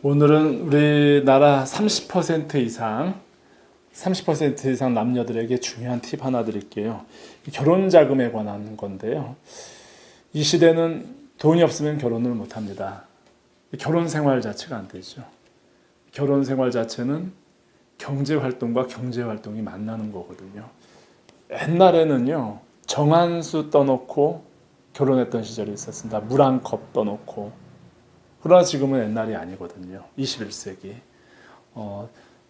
오늘은 우리나라 30% 이상 남녀들에게 중요한 팁 하나 드릴게요. 결혼 자금에 관한 건데요. 이 시대는 돈이 없으면 결혼을 못 합니다. 결혼 생활 자체가 안 되죠. 결혼 생활 자체는 경제 활동과 경제 활동이 만나는 거거든요. 옛날에는요, 정한수 떠놓고 결혼했던 시절이 있었습니다. 물 한 컵 떠놓고. 그러나 지금은 옛날이 아니거든요. 21세기.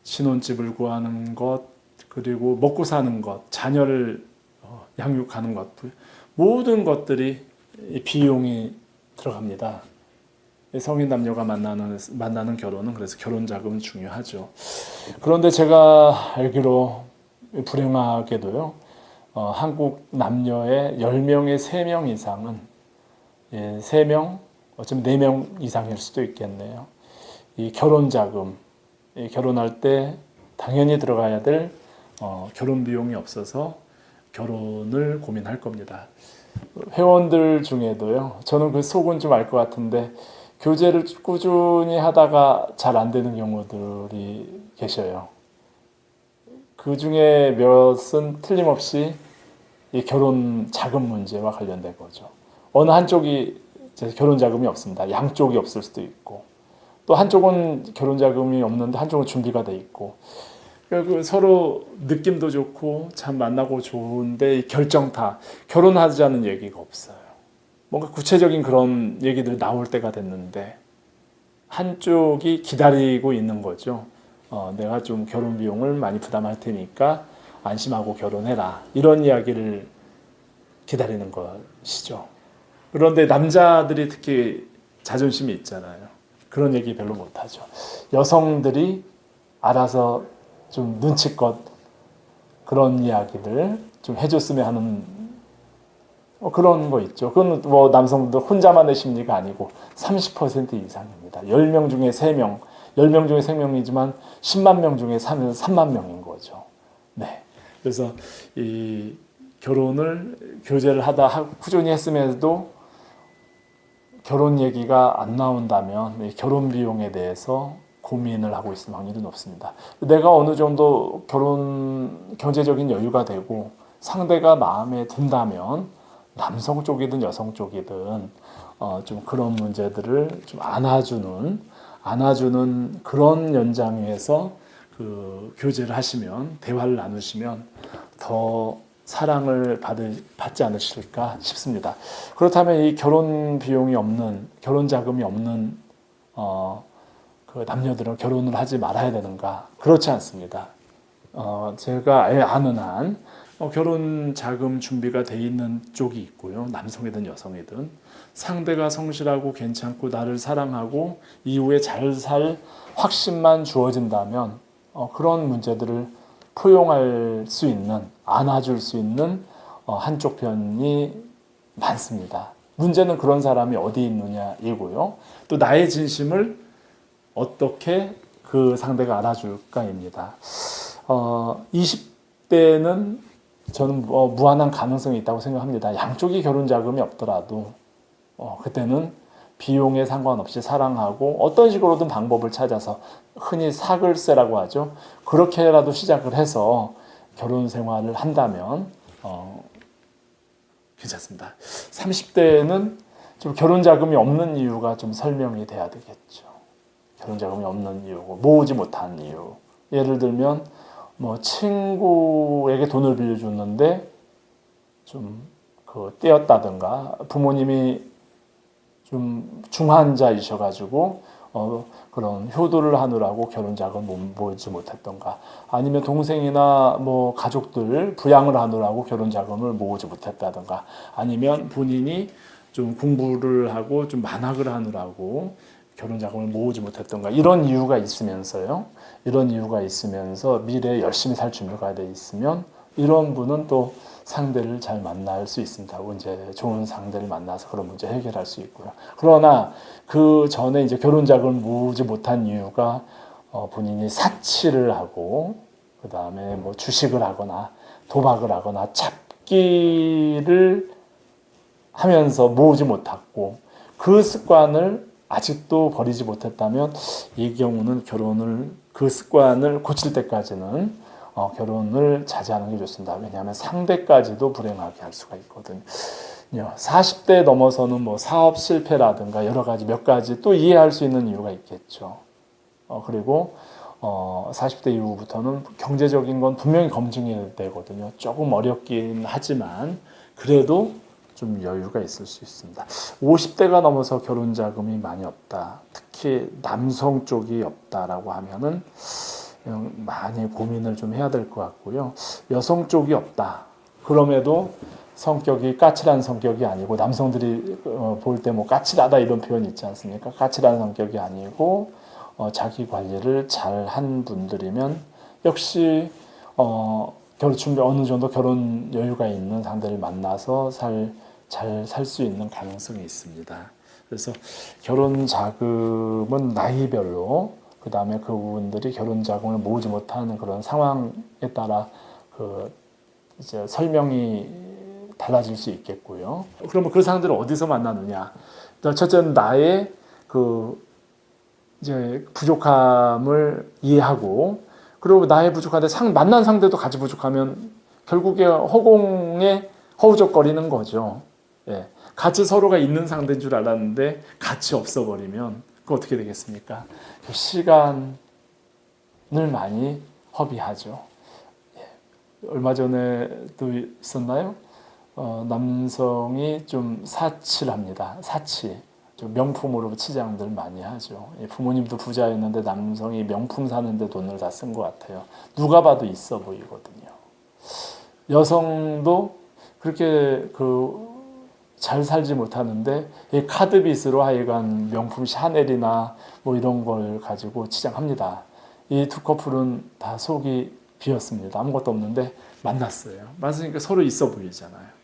신혼집을 구하는 것, 그리고 먹고 사는 것, 자녀를 양육하는 것, 모든 것들이 비용이 들어갑니다. 성인 남녀가 만나는 결혼은 그래서 결혼 자금은 중요하죠. 그런데 제가 알기로 불행하게도요, 한국 남녀의 10명의 3명 이상은, 3명, 어쩌면 4명 이상일 수도 있겠네요. 이 결혼 자금, 결혼할 때 당연히 들어가야 될 결혼 비용이 없어서 결혼을 고민할 겁니다. 회원들 중에도요, 저는 그 속은 좀 알 것 같은데, 교제를 꾸준히 하다가 잘 안 되는 경우들이 계셔요. 그 중에 몇은 틀림없이 이 결혼 자금 문제와 관련된 거죠. 어느 한쪽이 결혼 자금이 없습니다. 양쪽이 없을 수도 있고, 또 한쪽은 결혼 자금이 없는데 한쪽은 준비가 돼 있고, 서로 느낌도 좋고 참 만나고 좋은데 결정타, 결혼하자는 얘기가 없어요. 뭔가 구체적인 그런 얘기들 나올 때가 됐는데 한쪽이 기다리고 있는 거죠. 내가 좀 결혼 비용을 많이 부담할 테니까 안심하고 결혼해라. 이런 이야기를 기다리는 것이죠. 그런데 남자들이 특히 자존심이 있잖아요. 그런 얘기 별로 못하죠. 여성들이 알아서 좀 눈치껏 그런 이야기를 좀 해줬으면 하는 그런 거 있죠. 그건 뭐 남성들 혼자만의 심리가 아니고 30% 이상입니다. 10명 중에 3명, 10명 중에 3명이지만 10만 명 중에 3만 명인 거죠. 네. 그래서 이 결혼을 교제를 하다 꾸준히 했음에도 결혼 얘기가 안 나온다면 결혼 비용에 대해서 고민을 하고 있을 확률이 높습니다. 내가 어느 정도 결혼 경제적인 여유가 되고 상대가 마음에 든다면 남성 쪽이든 여성 쪽이든 좀 그런 문제들을 좀 안아주는 그런 연장에서 그 교제를 하시면 대화를 나누시면 더 사랑을 받지 않으실까 싶습니다. 그렇다면 이 결혼 비용이 없는, 결혼 자금이 없는 그 남녀들은 결혼을 하지 말아야 되는가? 그렇지 않습니다. 제가 아는 한 결혼 자금 준비가 돼 있는 쪽이 있고요. 남성이든 여성이든 상대가 성실하고 괜찮고 나를 사랑하고 이후에 잘 살 확신만 주어진다면 그런 문제들을 포용할 수 있는, 안아줄 수 있는 한쪽 편이 많습니다. 문제는 그런 사람이 어디 있느냐이고요. 또 나의 진심을 어떻게 그 상대가 알아줄까입니다. 20대는 저는 무한한 가능성이 있다고 생각합니다. 양쪽이 결혼 자금이 없더라도 그때는 비용에 상관없이 사랑하고 어떤 식으로든 방법을 찾아서 흔히 사글세라고 하죠. 그렇게라도 시작을 해서 결혼 생활을 한다면 괜찮습니다. 30대는 좀 결혼 자금이 없는 이유가 좀 설명이 돼야 되겠죠. 결혼 자금이 없는 이유고 모으지 못한 이유. 예를 들면 뭐 친구에게 돈을 빌려줬는데 좀 떼었다든가 부모님이 좀 중환자이셔가지고 그런 효도를 하느라고 결혼 자금을 모으지 못했던가, 아니면 동생이나 뭐 가족들 부양을 하느라고 결혼 자금을 모으지 못했다든가, 아니면 본인이 좀 공부를 하고 좀 만학을 하느라고 결혼 자금을 모으지 못했던가, 이런 이유가 있으면서요. 이런 이유가 있으면서 미래에 열심히 살 준비가 돼 있으면 이런 분은 또 상대를 잘 만날 수 있습니다. 이제 좋은 상대를 만나서 그런 문제 해결할 수 있고요. 그러나 그 전에 이제 결혼 자금을 모으지 못한 이유가 본인이 사치를 하고 그 다음에 뭐 주식을 하거나 도박을 하거나 잡기를 하면서 모으지 못했고, 그 습관을 아직도 버리지 못했다면 이 경우는 결혼을 그 습관을 고칠 때까지는 결혼을 자제하는 게 좋습니다. 왜냐하면 상대까지도 불행하게 할 수가 있거든요. 40대 넘어서는 뭐 사업 실패라든가 여러 가지 몇 가지 또 이해할 수 있는 이유가 있겠죠. 그리고 40대 이후부터는 경제적인 건 분명히 검증이 되거든요. 조금 어렵긴 하지만 그래도 좀 여유가 있을 수 있습니다. 50대가 넘어서 결혼 자금이 많이 없다. 특히 남성 쪽이 없다라고 하면은 많이 고민을 좀 해야 될 것 같고요. 여성 쪽이 없다. 그럼에도 성격이 까칠한 성격이 아니고 남성들이 볼 때 뭐 까칠하다 이런 표현 있지 않습니까? 까칠한 성격이 아니고 자기 관리를 잘 한 분들이면 역시 결혼 준비 어느 정도 결혼 여유가 있는 상대를 만나서 잘 살 수 있는 가능성이 있습니다. 그래서 결혼 자금은 나이별로 그 다음에 그분들이 결혼 자금을 모으지 못하는 그런 상황에 따라 이제 설명이 달라질 수 있겠고요. 그러면 그 사람들을 어디서 만나느냐? 첫째는 나의 이제 부족함을 이해하고 그리고 나의 부족한데 만난 상대도 같이 부족하면 결국에 허공에 허우적거리는 거죠. 예. 같이 서로가 있는 상대인 줄 알았는데 같이 없어버리면 그 어떻게 되겠습니까? 시간을 많이 허비하죠. 예. 얼마 전에도 있었나요? 남성이 좀 사치랍니다. 사치. 좀 명품으로 치장들 많이 하죠. 부모님도 부자였는데 남성이 명품 사는데 돈을 다 쓴 것 같아요. 누가 봐도 있어 보이거든요. 여성도 그렇게 잘 살지 못하는데 이 카드빚으로 하여간 명품 샤넬이나 뭐 이런 걸 가지고 치장합니다. 이 두 커플은 다 속이 비었습니다. 아무것도 없는데 만났어요. 만났으니까 서로 있어 보이잖아요.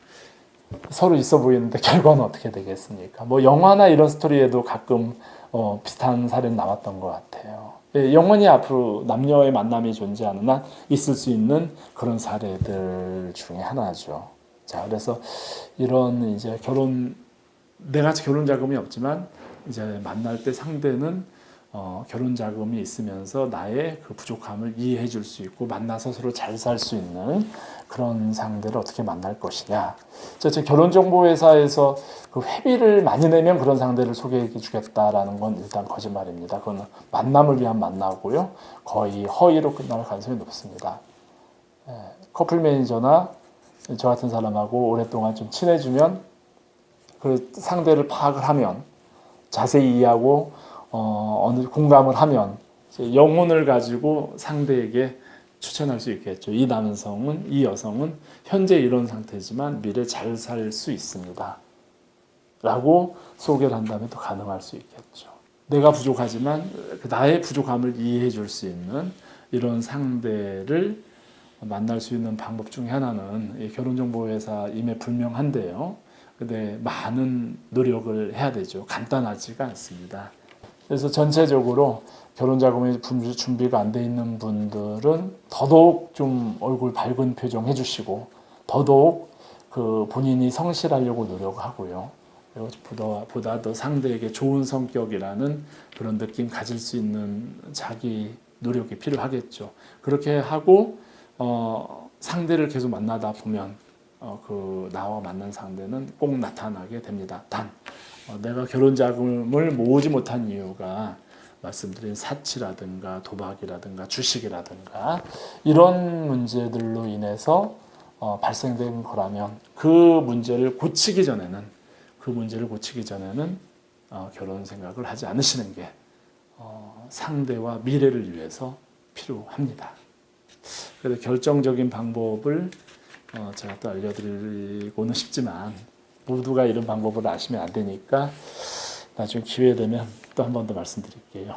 서로 있어 보이는데 결과는 어떻게 되겠습니까? 뭐 영화나 이런 스토리에도 가끔 비슷한 사례는 나왔던 것 같아요. 영원히 앞으로 남녀의 만남이 존재하는 한 있을 수 있는 그런 사례들 중에 하나죠. 자, 그래서 이런 이제 내가 결혼 자금이 없지만 이제 만날 때 상대는 결혼 자금이 있으면서 나의 그 부족함을 이해해 줄 수 있고 만나서 서로 잘 살 수 있는 그런 상대를 어떻게 만날 것이냐. 제 결혼정보회사에서 그 회비를 많이 내면 그런 상대를 소개해 주겠다라는 건 일단 거짓말입니다. 그건 만남을 위한 만나고요. 거의 허위로 끝날 가능성이 높습니다. 커플 매니저나 저 같은 사람하고 오랫동안 좀 친해지면 그 상대를 파악을 하면 자세히 이해하고 어느 공감을 하면 영혼을 가지고 상대에게 추천할 수 있겠죠. 이 남성은 이 여성은 현재 이런 상태지만 미래 잘 살 수 있습니다. 라고 소개를 한다면 또 가능할 수 있겠죠. 내가 부족하지만 나의 부족함을 이해해 줄 수 있는 이런 상대를 만날 수 있는 방법 중에 하나는 결혼정보회사임에 불명한데요. 근데 많은 노력을 해야 되죠. 간단하지가 않습니다. 그래서 전체적으로 결혼자금이 준비가 안 돼 있는 분들은 더더욱 좀 얼굴 밝은 표정 해주시고 더더욱 본인이 성실하려고 노력하고요. 그리고 보다 더 상대에게 좋은 성격이라는 그런 느낌 가질 수 있는 자기 노력이 필요하겠죠. 그렇게 하고 상대를 계속 만나다 보면 나와 만난 상대는 꼭 나타나게 됩니다. 단 내가 결혼 자금을 모으지 못한 이유가 말씀드린 사치라든가 도박이라든가 주식이라든가 이런 문제들로 인해서 발생된 거라면 그 문제를 고치기 전에는 결혼 생각을 하지 않으시는 게 상대와 미래를 위해서 필요합니다. 그래서 결정적인 방법을 제가 또 알려드리고는 싶지만 모두가 이런 방법을 아시면 안 되니까 나중에 기회 되면 또 한 번 더 말씀드릴게요.